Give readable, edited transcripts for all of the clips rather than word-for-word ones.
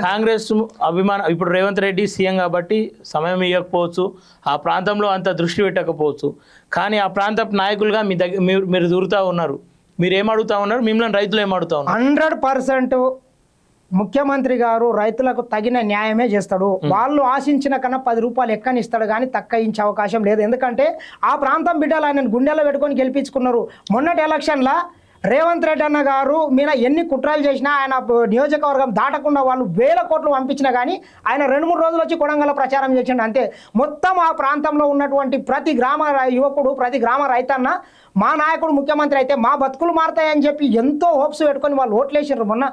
కాంగ్రెస్ అభిమానం ఇప్పుడు రేవంత్ రెడ్డి సీఎం కాబట్టి సమయం ఇవ్వకపోవచ్చు, ఆ ప్రాంతంలో అంత దృష్టి పెట్టకపోవచ్చు, కానీ ఆ ప్రాంత నాయకులుగా మీ దగ్గర మీరు దూరుతూ ఉన్నారు. మీరు ఏం అడుగుతా ఉన్నారు, మిమ్మల్ని రైతులు ఏం అడుగుతా ఉన్నారు? 100% ముఖ్యమంత్రి గారు రైతులకు తగిన న్యాయమే చేస్తాడు. వాళ్ళు ఆశించిన కన్నా 10 రూపాయలు ఎక్కనిస్తాడు కానీ తక్కయించే అవకాశం లేదు. ఎందుకంటే ఆ ప్రాంతం బిడ్డలు ఆయన గుండెల్లో పెట్టుకొని గెలిపించుకున్నారు. మొన్నటి ఎలక్షన్లో రేవంత్ రెడ్డి అన్న గారు మీద ఎన్ని కుట్రలు చేసినా ఆయన నియోజకవర్గం దాటకుండా వాళ్ళు 1000 కోట్లు పంపించినా కానీ ఆయన 2-3 రోజులు వచ్చి కొడంగల్ ప్రచారం చేసిండు అంతే. మొత్తం ఆ ప్రాంతంలో ఉన్నటువంటి ప్రతి గ్రామ యువకుడు, ప్రతి గ్రామ రైతన్న మా నాయకుడు ముఖ్యమంత్రి అయితే మా బతుకులు మారుతాయని చెప్పి ఎంతో హోప్స్ పెట్టుకొని వాళ్ళు ఓట్లేసారు. మొన్న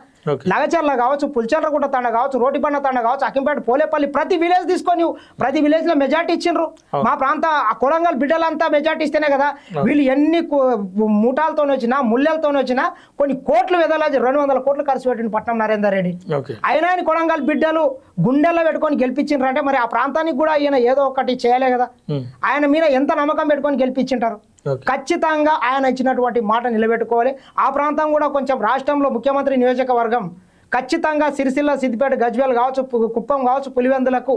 లగచర్ల కావచ్చు, పుల్చర్లగుట్ట తండ కావచ్చు, రోటిబండ తండ కావచ్చు, అక్కింపేట, పోలేపల్లి ప్రతి విలేజ్ తీసుకొని ప్రతి విలేజ్ లో మెజార్టీ ఇచ్చిండ్రు. మా ప్రాంత కొడంగల్ బిడ్డలంతా మెజార్టీ ఇస్తేనే కదా వీళ్ళు ఎన్ని మూటాలతో వచ్చినా ముల్లెలతో వచ్చినా కొన్ని కోట్లు వెదలాది 200 కోట్లు ఖర్చు పెట్టిండు పట్నం నరేందర్ రెడ్డి. అయినా ఆయన కొడంగల్ బిడ్డలు గుండెల్లో పెట్టుకొని గెలిపించిండ్రు అంటే మరి ఆ ప్రాంతానికి కూడా ఈయన ఏదో ఒకటి చేయలే కదా. ఆయన మీద ఎంత నమ్మకం పెట్టుకొని గెలిపించింటారు. ఖచ్చితంగా ఆయన ఇచ్చినటువంటి మాట నిలబెట్టుకోవాలి. ఆ ప్రాంతం కూడా కొంచెం రాష్ట్రంలో ముఖ్యమంత్రి నియోజకవర్గం ఖచ్చితంగా సిరిసిల్ల, సిద్దిపేట, గజ్వేల్ కావచ్చు, కుప్పం కావచ్చు, పులివెందులకు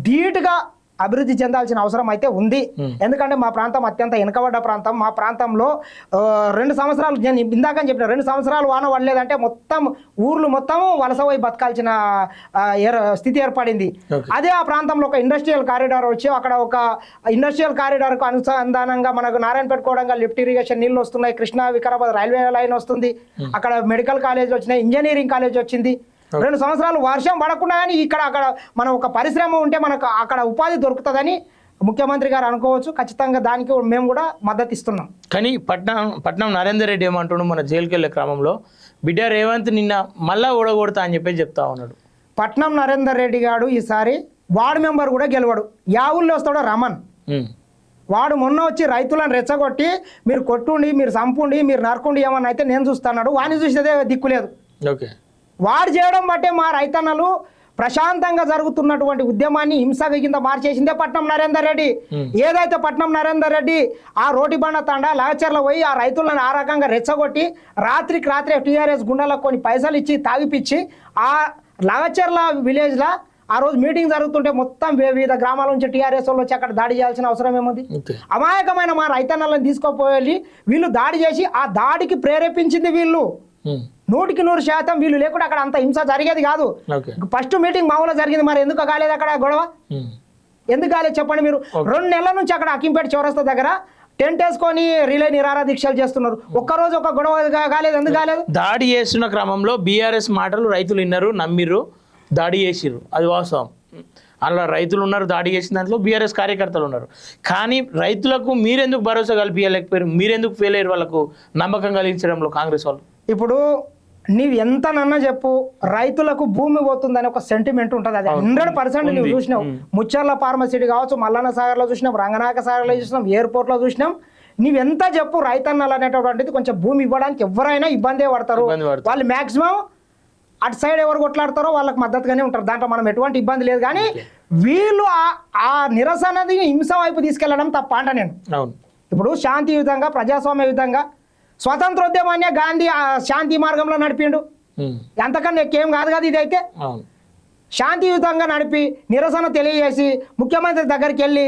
ధీటుగా అభివృద్ధి చెందాల్సిన అవసరం అయితే ఉంది. ఎందుకంటే మా ప్రాంతం అత్యంత వెనుకబడ్డ ప్రాంతం. మా ప్రాంతంలో 2 సంవత్సరాలు నేను ఇందాక చెప్పిన 2 సంవత్సరాలు వాన పడలేదంటే మొత్తం ఊర్లు మొత్తం వలస పోయి బతకాల్సిన స్థితి ఏర్పడింది. అదే ఆ ప్రాంతంలో ఒక ఇండస్ట్రియల్ కారిడార్ వచ్చి అక్కడ ఒక ఇండస్ట్రియల్ కారిడార్కు అనుసంధానంగా మనకు నారాయణపేట కొడంగల్ లిఫ్ట్ ఇరిగేషన్ నీళ్ళు వస్తున్నాయి, కృష్ణా వికారాబాద్ రైల్వే లైన్ వస్తుంది, అక్కడ మెడికల్ కాలేజ్ వచ్చినాయి, ఇంజనీరింగ్ కాలేజ్ వచ్చింది. 2 సంవత్సరాలు వర్షం పడకుండా కానీ అక్కడ మనం ఒక పరిశ్రమ ఉంటే మనకు అక్కడ ఉపాధి దొరుకుతుందని ముఖ్యమంత్రి గారు అనుకోవచ్చు. ఖచ్చితంగా దానికి మేము కూడా మద్దతు ఇస్తున్నాం. కానీ పట్నం నరేందర్ రెడ్డి ఏమంటున్నాడు, మన జైలుకి వెళ్ళే క్రమంలో బిడ్డ రేవంత్ నిన్న మళ్ళా ఓడగొడతా అని చెప్పి చెప్తా ఉన్నాడు. పట్నం నరేందర్ రెడ్డి గారు ఈసారి వార్డు మెంబర్ కూడా గెలవడు. ఊళ్ళో వస్తాడో రమన్ వాడు మొన్న వచ్చి రైతులను రెచ్చగొట్టి మీరు కొట్టుండి, మీరు చంపుండి, మీరు నరకుండి ఏమన్నా అయితే నేను చూస్తున్నాడు. వాడిని చూసేదే దిక్కులేదు. ఓకే, వాడు చేయడం బట్టే మా రైతన్నలు ప్రశాంతంగా జరుగుతున్నటువంటి ఉద్యమాన్ని హింస కింద మార్చేసిందే పట్నం నరేందర్ రెడ్డి. ఏదైతే పట్నం నరేందర్ రెడ్డి ఆ రోటిబండ తండ లగచర్ల పోయి ఆ రైతులను ఆ రకంగా రెచ్చగొట్టి రాత్రికి రాత్రే టీఆర్ఎస్ గుండాలకు కొన్ని పైసలు ఇచ్చి తాగిపిచ్చి ఆ లగచర్ల విలేజ్లో ఆ రోజు మీటింగ్ జరుగుతుంటే మొత్తం వివిధ గ్రామాల నుంచి టీఆర్ఎస్ వాళ్ళు వచ్చి అక్కడ దాడి చేయాల్సిన అవసరం ఏముంది? అమాయకమైన మా రైతన్నలను తీసుకుపోయి వీళ్ళు దాడి చేసి ఆ దాడికి ప్రేరేపించింది వీళ్ళు. 100% వీళ్ళు లేకుండా అక్కడ అంత హింస జరిగేది కాదు. ఫస్ట్ మీటింగ్ మామూలుగా జరిగింది, మరి ఎందుకు కాలేదు అక్కడ గొడవ? ఎందుకు కాలేదు చెప్పండి మీరు? 2 నెలల నుంచి అక్కడ అక్కింపేట చౌరస్తా దగ్గర టెంట్ వేసుకొని రిలే నిరాహార దీక్షలు చేస్తున్నారు. ఒక్కరోజు ఒక గొడవ కాలేదు, ఎందుకు కాలేదు? దాడి చేస్తున్న క్రమంలో బీఆర్ఎస్ మాటలు రైతులు విన్నారు, నమ్మిర్రు, దాడి చేసిర్రు, అది వాస్తవం. అలా రైతులు ఉన్నారు, దాడి చేసిన దాంట్లో బీఆర్ఎస్ కార్యకర్తలు ఉన్నారు. కానీ రైతులకు మీరెందుకు భరోసా కల్పించలేకపోయారు? మీరెందుకు ఫెయిల్ అయ్యారు వాళ్ళకు నమ్మకం కలిగించడంలో కాంగ్రెస్ వాళ్ళు? ఇప్పుడు నీవు ఎంత నన్నా చెప్పు, రైతులకు భూమి పోతుందని ఒక సెంటిమెంట్ ఉంటుంది. అది 100% నువ్వు చూసినావు. ముచ్చర్ల ఫార్మసిటీ కావచ్చు, మల్లన్న సాగర్లో చూసినాం, రంగనాయక సాగర్లో చూసినాం, ఎయిర్పోర్ట్లో చూసినాం. నీవెంత చెప్పు, రైతన్నలు అనేటటువంటిది కొంచెం భూమి ఇవ్వడానికి ఎవరైనా ఇబ్బందే పడతారు. వాళ్ళు మ్యాక్సిమం అటు సైడ్ ఎవరు కొట్లాడతారో వాళ్ళకి మద్దతుగానే ఉంటారు. దాంట్లో మనం ఎటువంటి ఇబ్బంది లేదు. కానీ వీళ్ళు ఆ నిరసనది హింస వైపు తీసుకెళ్లడం తప్ప అంట నేను. ఇప్పుడు శాంతియుతంగా, ప్రజాస్వామ్యయుతంగా స్వతంత్రోద్యమాన్ని గాంధీ శాంతి మార్గంలో నడిపిండు. ఎంతకన్నా ఎక్కేం కాదు కదా ఇదైతే. శాంతియుతంగా నడిపి నిరసన తెలియజేసి ముఖ్యమంత్రి దగ్గరికి వెళ్ళి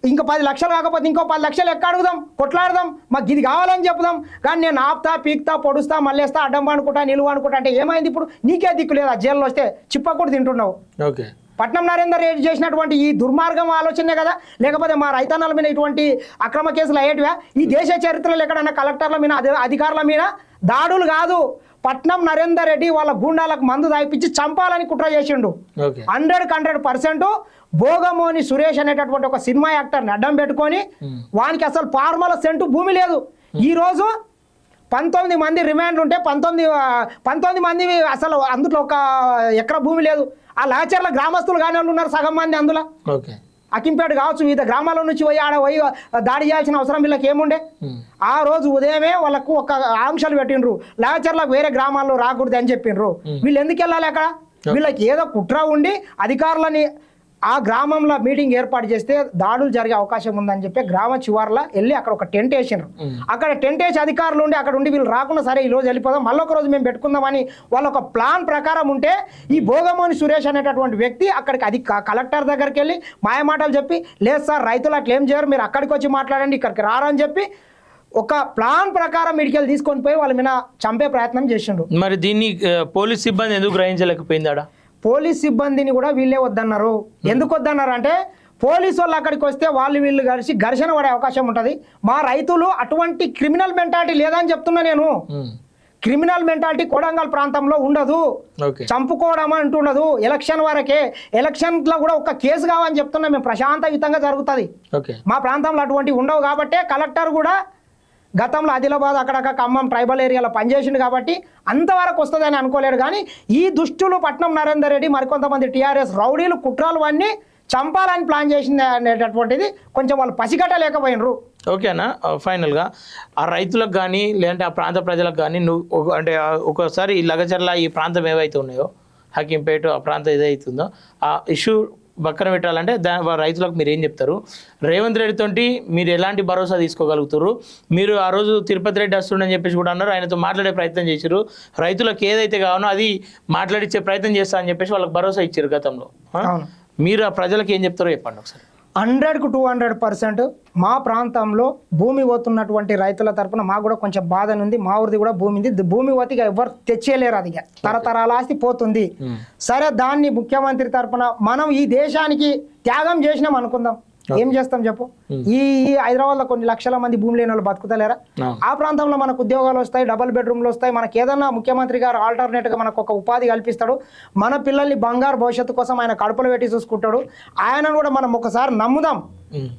ఇంకా 10 లక్షలు కాకపోతే ఇంకో 10 లక్షలు ఎక్క అడుగుదాం, కొట్లాడదాం, మాకు ఇది కావాలని చెప్పుదాం. కానీ నేను ఆపుతా, పీక్తా, పొడుస్తా, మళ్ళేస్తా, అడ్డం అనుకుంటా, నిలువ అనుకుంటా అంటే ఏమైంది? ఇప్పుడు నీకే దిక్కు లేదు. ఆ జైల్లో వస్తే చిప్పకూడ తింటున్నావు. పట్నం నరేందర్ రెడ్డి చేసినటువంటి ఈ దుర్మార్గం ఆలోచనే కదా, లేకపోతే మా రైతన్నల మీద ఇటువంటి అక్రమ కేసులు అయ్యేటివా? ఈ దేశ చరిత్రలో ఎక్కడన్నా కలెక్టర్ల మీద, అధికారుల మీద దాడులు కాదు. పట్నం నరేందర్ రెడ్డి వాళ్ళ గూండాలకు మందు తాగిపించి చంపాలని కుట్ర చేసిండు. 100% భోగమోని సురేష్ అనేటటువంటి ఒక సినిమా యాక్టర్ని అడ్డం పెట్టుకొని వానికి అసలు ఫార్మల సెంటు భూమి లేదు. ఈ రోజు 19 మంది రిమాండ్ ఉంటే 19 మంది అసలు అందులో ఒక ఎకరా భూమి లేదు. ఆ లగచర్ల గ్రామస్తులు కానీ వాళ్ళు ఉన్నారు సగం మంది అందులో. అక్కింపేట కావచ్చు, వివిధ గ్రామాల నుంచి పోయి ఆడ పోయి దాడి చేయాల్సిన అవసరం వీళ్ళకి ఏముండే? ఆ రోజు ఉదయమే వాళ్ళకు ఒక ఆంక్షలు పెట్టిండ్రు, లగచర్లకు వేరే గ్రామాల్లో రాకూడదు అని చెప్పిండ్రు. వీళ్ళు ఎందుకు వెళ్ళాలి అక్కడ? వీళ్ళకి ఏదో కుట్ర ఉండి అధికారులని ఆ గ్రామంలో మీటింగ్ ఏర్పాటు చేస్తే దాడులు జరిగే అవకాశం ఉందని చెప్పి గ్రామ చివర్లో వెళ్ళి అక్కడ ఒక టెంట్ వేసినారు. అక్కడ టెంట్ వేసి అధికారులు ఉండి అక్కడ ఉండి వీళ్ళు రాకుండా సరే ఈ రోజు వెళ్ళిపోదాం మళ్ళీ ఒక రోజు మేము పెట్టుకుందామని వాళ్ళ ఒక ప్లాన్ ప్రకారం ఉంటే ఈ భోగమోని సురేష్ అనేటటువంటి వ్యక్తి అక్కడికి కలెక్టర్ దగ్గరికి వెళ్ళి మాయమాటలు చెప్పి లేదు సార్ రైతులు అట్లా ఏం చేయరు, మీరు అక్కడికి వచ్చి మాట్లాడండి ఇక్కడికి రారని చెప్పి ఒక ప్లాన్ ప్రకారం మెడికల్ తీసుకొని పోయి వాళ్ళ మీద చంపే ప్రయత్నం చేసిండు. మరి దీన్ని పోలీస్ సిబ్బంది ఎందుకు గ్రహించలేకపోయిందాడా? పోలీస్ సిబ్బందిని కూడా వీళ్ళే వద్దన్నారు. ఎందుకు వద్దన్నారు అంటే పోలీసు వాళ్ళు అక్కడికి వస్తే వీళ్ళు కలిసి ఘర్షణ పడే అవకాశం ఉంటుంది. మా రైతులు అటువంటి క్రిమినల్ మెంటాలిటీ లేదని చెప్తున్నా నేను. క్రిమినల్ మెంటాలిటీ కొడంగల్ ప్రాంతంలో ఉండదు, చంపుకోవడం అంటుండదు. ఎలక్షన్ వరకే, ఎలక్షన్లో కూడా ఒక కేసు కావని చెప్తున్నా మేము, ప్రశాంతయుతంగా జరుగుతుంది. మా ప్రాంతంలో అటువంటివి ఉండవు కాబట్టే కలెక్టర్ కూడా గతంలో ఆదిలాబాద్ అక్కడ ఖమ్మం ట్రైబల్ ఏరియాలో పనిచేసిండు కాబట్టి అంతవరకు వస్తుందని అనుకోలేడు. కానీ ఈ దుష్టులు పట్నం నరేందర్ రెడ్డి మరికొంతమంది టీఆర్ఎస్ రౌడీలు కుట్రాలు అన్నీ చంపాలని ప్లాన్ చేసింది అనేటటువంటిది కొంచెం వాళ్ళు పసిగట్టలేకపోయినరు. ఓకేనా? ఫైనల్గా ఆ రైతులకు కానీ లేదంటే ఆ ప్రాంత ప్రజలకు కానీ నువ్వు అంటే ఒకసారి ఈ లగచర్ల ఈ ప్రాంతం ఏవైతే ఉన్నాయో హకీంపేట ఆ ప్రాంతం ఏదైతుందో ఆ ఇష్యూ పక్కన పెట్టాలంటే రైతులకు మీరు ఏం చెప్తారు? రేవంత్ రెడ్డితోటి మీరు ఎలాంటి భరోసా తీసుకోగలుగుతారు? మీరు ఆ రోజు తిరుపతి రెడ్డి వస్తుండని చెప్పేసి కూడా అన్నారు, ఆయనతో మాట్లాడే ప్రయత్నం చేశారు, రైతులకు ఏదైతే కావాలో అది మాట్లాడించే ప్రయత్నం చేస్తా అని చెప్పేసి వాళ్ళకి భరోసా ఇచ్చారు గతంలో. మీరు ఆ ప్రజలకు ఏం చెప్తారో చెప్పండి ఒకసారి. 100కు 200% మా ప్రాంతంలో భూమి పోతున్నటువంటి రైతుల తరపున మాకు కూడా కొంచెం బాధ ఉంది. మా ఊరిది కూడా భూమి ఉంది, భూమి పోతే ఎవరు తెచ్చేయలేరు, అది తరతరాల ఆస్తి పోతుంది. సరే దాన్ని ముఖ్యమంత్రి తరపున మనం ఈ దేశానికి త్యాగం చేసినాం అనుకుందాం, ఏం చేస్తాం చెప్పు? ఈ హైదరాబాద్ లో కొన్ని లక్షల మంది భూమి లేని వాళ్ళు బతుకుతలేరా? ఆ ప్రాంతంలో మనకు ఉద్యోగాలు వస్తాయి, డబుల్ బెడ్రూమ్లు వస్తాయి, మనకి ఏదన్నా ముఖ్యమంత్రి గారు ఆల్టర్నేట్ గా మనకు ఒక ఉపాధి కల్పిస్తాడు, మన పిల్లల్ని బంగారు భవిష్యత్తు కోసం ఆయన కడుపులో పెట్టి చూసుకుంటాడు. ఆయనను కూడా మనం ఒకసారి నమ్ముదాం,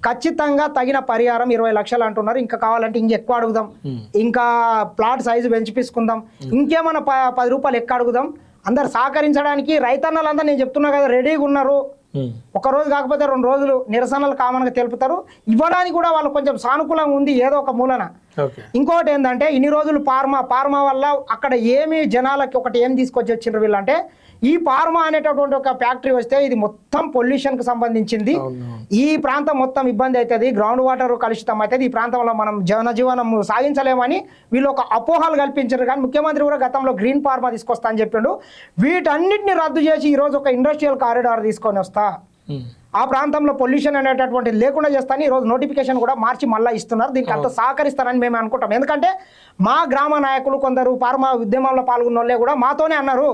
ఖచ్చితంగా తగిన పరిహారం 20 లక్షలు అంటున్నారు, ఇంకా కావాలంటే ఇంకెక్కువ అడుగుదాం, ఇంకా ప్లాట్ సైజు పెంచిపించుకుందాం, ఇంకేమైనా 10 రూపాయలు ఎక్కువ అడుగుదాం. అందరు సహకరించడానికి రైతన్నలందరూ నేను చెప్తున్నా కదా రెడీగా ఉన్నారు. ఒక రోజు కాకపోతే 2 రోజులు నిరసనలు కామన్గా తెలుపుతారు. ఇవ్వడానికి కూడా వాళ్ళు కొంచెం సానుకూలంగా ఉంది ఏదో ఒక మూలన. ఇంకోటి ఏంటంటే ఇన్ని రోజులు పార్మా వల్ల అక్కడ ఏమి జనాలకి ఒకటి ఏం తీసుకొచ్చి వచ్చిండ్రు వీళ్ళంటే, ఈ పార్మా అనేటటువంటి ఒక ఫ్యాక్టరీ వస్తే ఇది మొత్తం పొల్యూషన్ కు సంబంధించింది, ఈ ప్రాంతం మొత్తం ఇబ్బంది అవుతుంది, గ్రౌండ్ వాటర్ కలుషితం అవుతుంది, ఈ ప్రాంతంలో మనం జనజీవనం సాగించలేమని వీళ్ళు ఒక అపోహలు కల్పించారు. కానీ ముఖ్యమంత్రి కూడా గతంలో గ్రీన్ పార్మా తీసుకొస్తా అని చెప్పిండు. వీటన్నిటిని రద్దు చేసి ఈ రోజు ఒక ఇండస్ట్రియల్ కారిడార్ తీసుకొని వస్తా, ఆ ప్రాంతంలో పొల్యూషన్ అనేటటువంటిది లేకుండా చేస్తాను ఈ రోజు నోటిఫికేషన్ కూడా మార్చి మళ్ళీ ఇస్తున్నారు. దీనికి అంత సహకరిస్తారని మేము అనుకుంటాం. ఎందుకంటే మా గ్రామ నాయకులు కొందరు ఫార్మా ఉద్యమంలో పాల్గొన్న వాళ్ళే కూడా మాతోనే అన్నారు,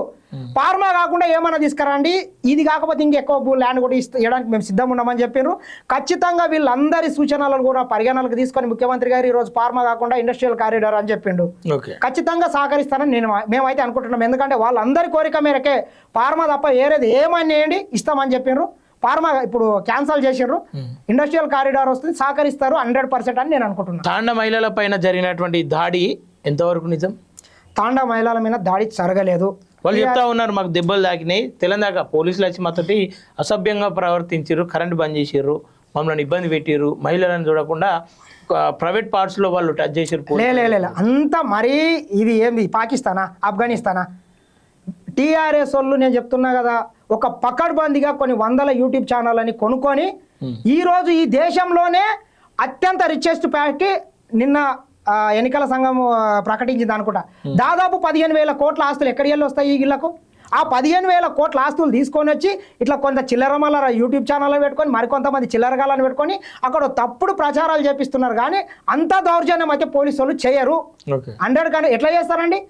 ఫార్మా కాకుండా ఏమైనా తీసుకురండి, ఇది కాకపోతే ఇంకెక్కువ ల్యాండ్ కూడా ఇవ్వడానికి మేము సిద్ధం ఉన్నామని చెప్పారు. ఖచ్చితంగా వీళ్ళందరి సూచనలను కూడా పరిగణనలకు తీసుకొని ముఖ్యమంత్రి గారు ఈ రోజు ఫార్మా కాకుండా ఇండస్ట్రియల్ కారిడార్ అని చెప్పిండు. ఖచ్చితంగా సహకరిస్తానని మేమైతే అనుకుంటున్నాం. ఎందుకంటే వాళ్ళందరి కోరిక మేరకే ఫార్మా తప్ప ఏరేది ఏమని వేయండి ఇస్తామని చెప్పారు. ఫార్మా ఇప్పుడు క్యాన్సల్ చేసారు, ఇండస్ట్రియల్ కారిడార్ వస్తుంది, సహకరిస్తారు 100% అని నేను అనుకుంటున్నాను. తాండా మహిళల పైన జరిగినటువంటి దాడి ఎంతవరకు నిజం? తాండా మహిళల మీద దాడి జరగలేదు. వాళ్ళు చెప్తా ఉన్నారు మాకు దెబ్బలు తాకినాయి, తెలంగాణ పోలీసులు వచ్చి మాతోటి అసభ్యంగా ప్రవర్తించారు, కరెంట్ బంద్ చేసారు, మమ్మల్ని ఇబ్బంది పెట్టారు, మహిళలను చూడకుండా ప్రైవేట్ పార్ట్స్ లో వాళ్ళు టచ్ చేసారు. లేదు అంతా మరీ ఇది ఏంది పాకిస్తానా ఆఫ్ఘనిస్తానా? టీఆర్ఎస్ వాళ్ళు నేను చెప్తున్నా కదా ఒక పకడ్బందీగా కొన్ని 100 యూట్యూబ్ ఛానల్ అని కొనుక్కొని ఈ రోజు ఈ దేశంలోనే అత్యంత రిచెస్ట్ పార్టీ నిన్న ఎన్నికల సంఘం ప్రకటించింది అనుకుంటా, దాదాపు 15,000 కోట్ల ఆస్తులు ఎక్కడి వెళ్ళి వస్తాయి ఈ ఇళ్లకు? ఆ 15,000 కోట్ల ఆస్తులు తీసుకొని వచ్చి ఇట్లా కొంత చిల్లరమల్ల యూట్యూబ్ ఛానల్ పెట్టుకొని మరికొంతమంది చిల్లరగాలను పెట్టుకొని అక్కడ తప్పుడు ప్రచారాలు చేపిస్తున్నారు. కానీ అంత దౌర్జన్యం అయితే పోలీసు వాళ్ళు చేయరు. 100 కానీ ఎట్లా చేస్తారండి?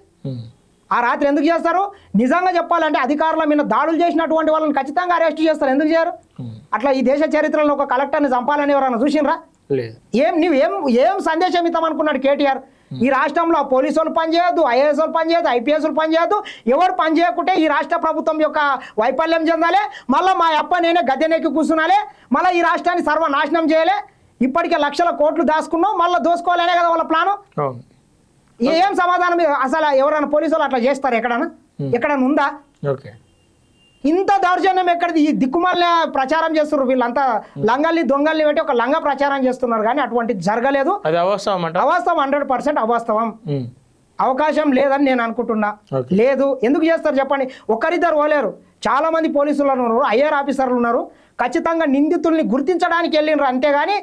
ఆ రాత్రి ఎందుకు చేస్తారు? నిజంగా చెప్పాలంటే అధికారుల మీద దాడులు చేసినటువంటి వాళ్ళని ఖచ్చితంగా అరెస్ట్ చేస్తారు. ఎందుకు చేయరు? అట్లా ఈ దేశ చరిత్రలో ఒక కలెక్టర్ని చంపాలని ఎవరైనా చూసినరా? ఏం సందేశం ఇద్దాం అనుకున్నాడు కేటీఆర్? ఈ రాష్ట్రంలో పోలీసు వాళ్ళు పనిచేయద్దు, ఐఏఎస్ వాళ్ళు పనిచేయద్దు, ఐపీఎస్ వాళ్ళు పనిచేయద్దు, ఎవరు పనిచేయకుంటే ఈ రాష్ట్ర ప్రభుత్వం యొక్క వైఫల్యం చెందాలి, మళ్ళీ మా అప్ప నేనే గద్దెనెక్కి కూర్చున్నాలే, మళ్ళీ ఈ రాష్ట్రాన్ని సర్వనాశనం చేయాలి, ఇప్పటికే లక్షల కోట్లు దాచుకున్నాం, మళ్ళీ దోసుకోవాలనే కదా వాళ్ళ ప్లాను. ఏం సమాధానం? అసలు ఎవరైనా పోలీసు వాళ్ళు అట్లా చేస్తారు? ఎక్కడన్నా ఉందా? ఇంత దౌర్జన్యం ఎక్కడిది? ఈ దిక్కుమాల ప్రచారం చేస్తున్నారు వీళ్ళంతా, లంగల్ని దొంగల్ని పెట్టి ఒక లంగ ప్రచారం చేస్తున్నారు. కానీ అటువంటిది జరగలేదు. అవాస్తవం 100% అవాస్తవం. అవకాశం లేదని నేను అనుకుంటున్నా. Okay. లేదు, ఎందుకు చేస్తారు చెప్పండి? ఒకరిద్దరు పోలేరు, చాలా మంది పోలీసులు ఉన్నారు, ఐఆర్ ఆఫీసర్లు ఉన్నారు, ఖచ్చితంగా నిందితుల్ని గుర్తించడానికి వెళ్ళినారు, అంతేగాని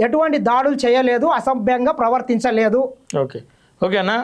ఎటువంటి దాడులు చేయలేదు, అసభ్యంగా ప్రవర్తించలేదు. ఓకే ఓకే అన్న.